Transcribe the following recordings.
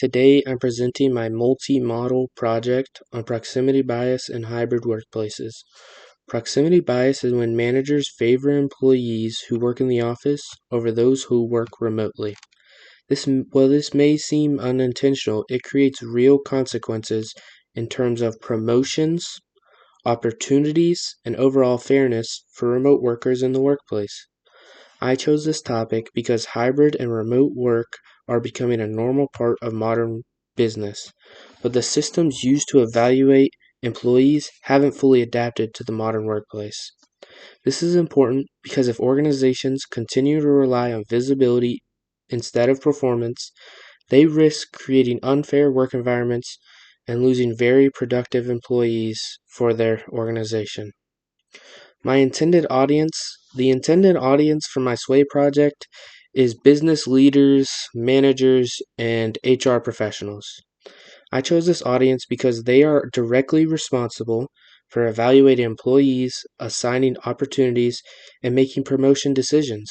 Today I'm presenting my multi-model project on proximity bias in hybrid workplaces. Proximity bias is when managers favor employees who work in the office over those who work remotely. While this may seem unintentional, it creates real consequences in terms of promotions, opportunities, and overall fairness for remote workers in the workplace. I chose this topic because hybrid and remote work are becoming a normal part of modern business, but the systems used to evaluate employees haven't fully adapted to the modern workplace. This is important because if organizations continue to rely on visibility instead of performance, they risk creating unfair work environments and losing very productive employees for their organization. The intended audience for my Sway project is business leaders, managers, and HR professionals. I chose this audience because they are directly responsible for evaluating employees, assigning opportunities, and making promotion decisions.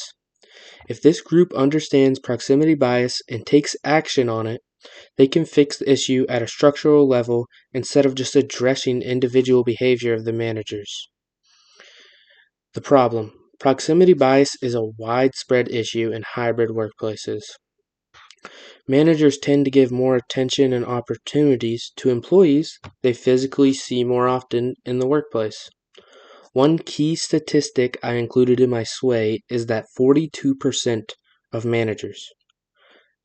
If this group understands proximity bias and takes action on it, they can fix the issue at a structural level instead of just addressing individual behavior of the managers. The problem: proximity bias is a widespread issue in hybrid workplaces. Managers tend to give more attention and opportunities to employees they physically see more often in the workplace. One key statistic I included in my Sway is that 42% of managers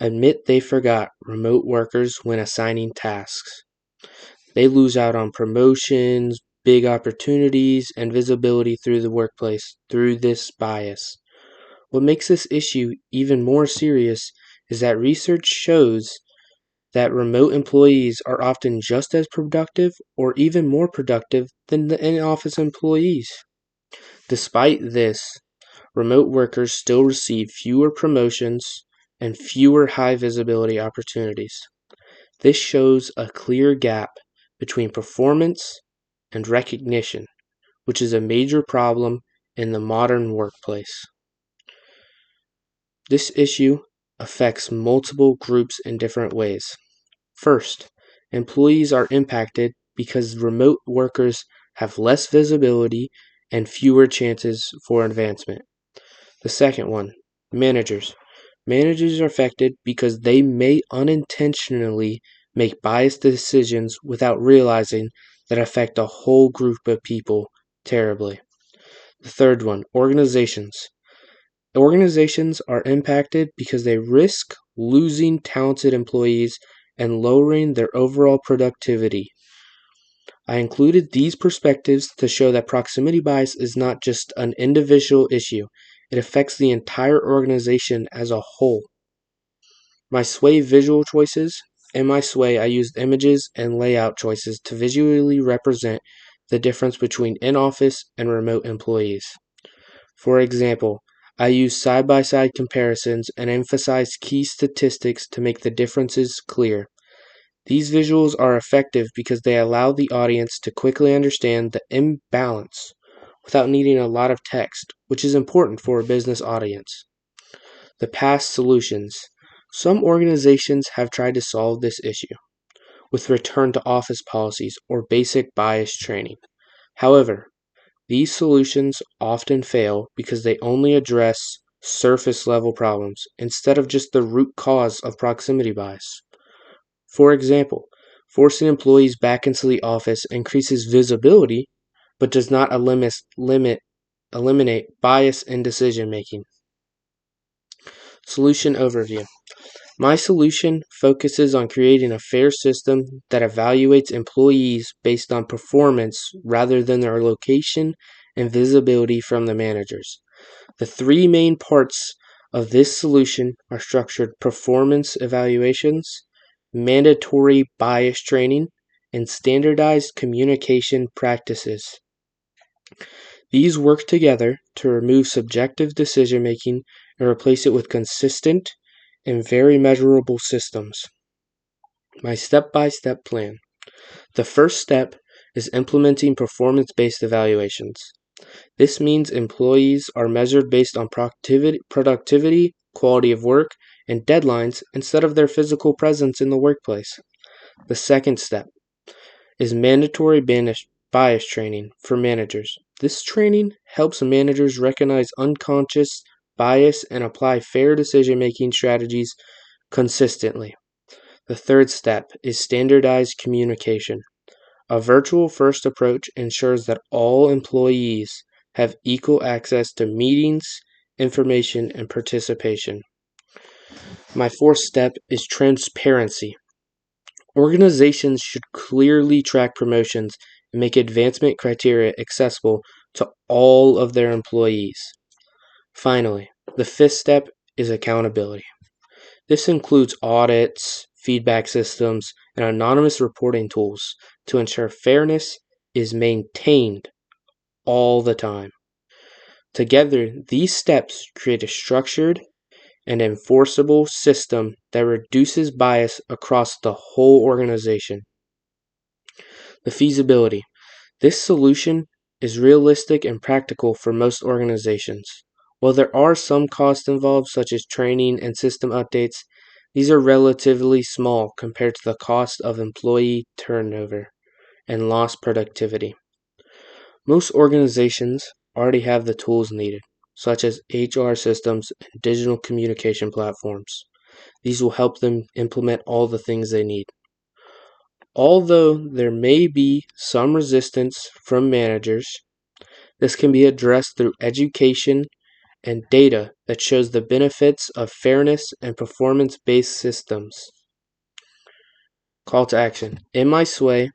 admit they forgot remote workers when assigning tasks. They lose out on promotions, big opportunities, and visibility through the workplace through this bias. What makes this issue even more serious is that research shows that remote employees are often just as productive or even more productive than the in-office employees. Despite this, remote workers still receive fewer promotions and fewer high visibility opportunities. This shows a clear gap between performance and recognition, which is a major problem in the modern workplace. This issue affects multiple groups in different ways. First, employees are impacted because remote workers have less visibility and fewer chances for advancement. The second one, managers. Managers are affected because they may unintentionally make biased decisions without realizing that affect a whole group of people terribly. The third one, organizations. Organizations are impacted because they risk losing talented employees and lowering their overall productivity. I included these perspectives to show that proximity bias is not just an individual issue, it affects the entire organization as a whole. My Sway visual choices. In my Sway, I used images and layout choices to visually represent the difference between in-office and remote employees. For example, I used side-by-side comparisons and emphasized key statistics to make the differences clear. These visuals are effective because they allow the audience to quickly understand the imbalance without needing a lot of text, which is important for a business audience. The past solutions. Some organizations have tried to solve this issue with return to office policies or basic bias training. However, these solutions often fail because they only address surface level problems instead of just the root cause of proximity bias. For example, forcing employees back into the office increases visibility but does not eliminate bias in decision making. Solution overview. My solution focuses on creating a fair system that evaluates employees based on performance rather than their location and visibility from the managers. The three main parts of this solution are structured performance evaluations, mandatory bias training, and standardized communication practices. These work together to remove subjective decision making and replace it with consistent and very measurable systems. My step-by-step plan. The first step is implementing performance-based evaluations. This means employees are measured based on productivity, quality of work, and deadlines instead of their physical presence in the workplace. The second step is mandatory bias training for managers. This training helps managers recognize unconscious bias and apply fair decision-making strategies consistently. The third step is standardized communication. A virtual-first approach ensures that all employees have equal access to meetings, information, and participation. My fourth step is transparency. Organizations should clearly track promotions and make advancement criteria accessible to all of their employees. Finally, the fifth step is accountability. This includes audits, feedback systems, and anonymous reporting tools to ensure fairness is maintained all the time. Together, these steps create a structured and enforceable system that reduces bias across the whole organization. The feasibility. This solution is realistic and practical for most organizations. While there are some costs involved, such as training and system updates, these are relatively small compared to the cost of employee turnover and lost productivity. Most organizations already have the tools needed, such as HR systems and digital communication platforms. These will help them implement all the things they need. Although there may be some resistance from managers, this can be addressed through education and data that shows the benefits of fairness and performance-based systems. Call to action. In my sway,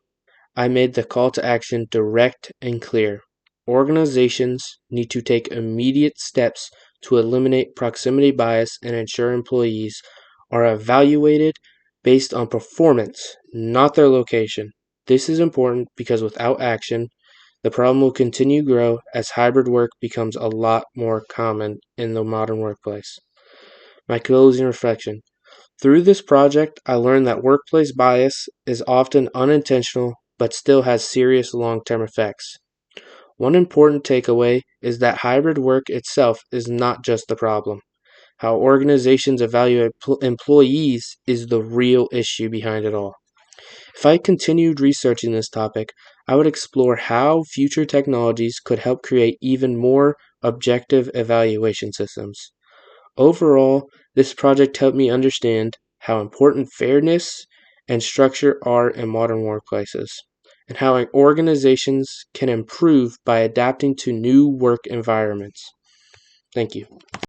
I made the call to action direct and clear. Organizations need to take immediate steps to eliminate proximity bias and ensure employees are evaluated based on performance, not their location. This is important because without action, the problem will continue to grow as hybrid work becomes a lot more common in the modern workplace. My closing reflection. Through this project, I learned that workplace bias is often unintentional but still has serious long-term effects. One important takeaway is that hybrid work itself is not just the problem. How organizations evaluate employees is the real issue behind it all. If I continued researching this topic, I would explore how future technologies could help create even more objective evaluation systems. Overall, this project helped me understand how important fairness and structure are in modern workplaces, and how organizations can improve by adapting to new work environments. Thank you.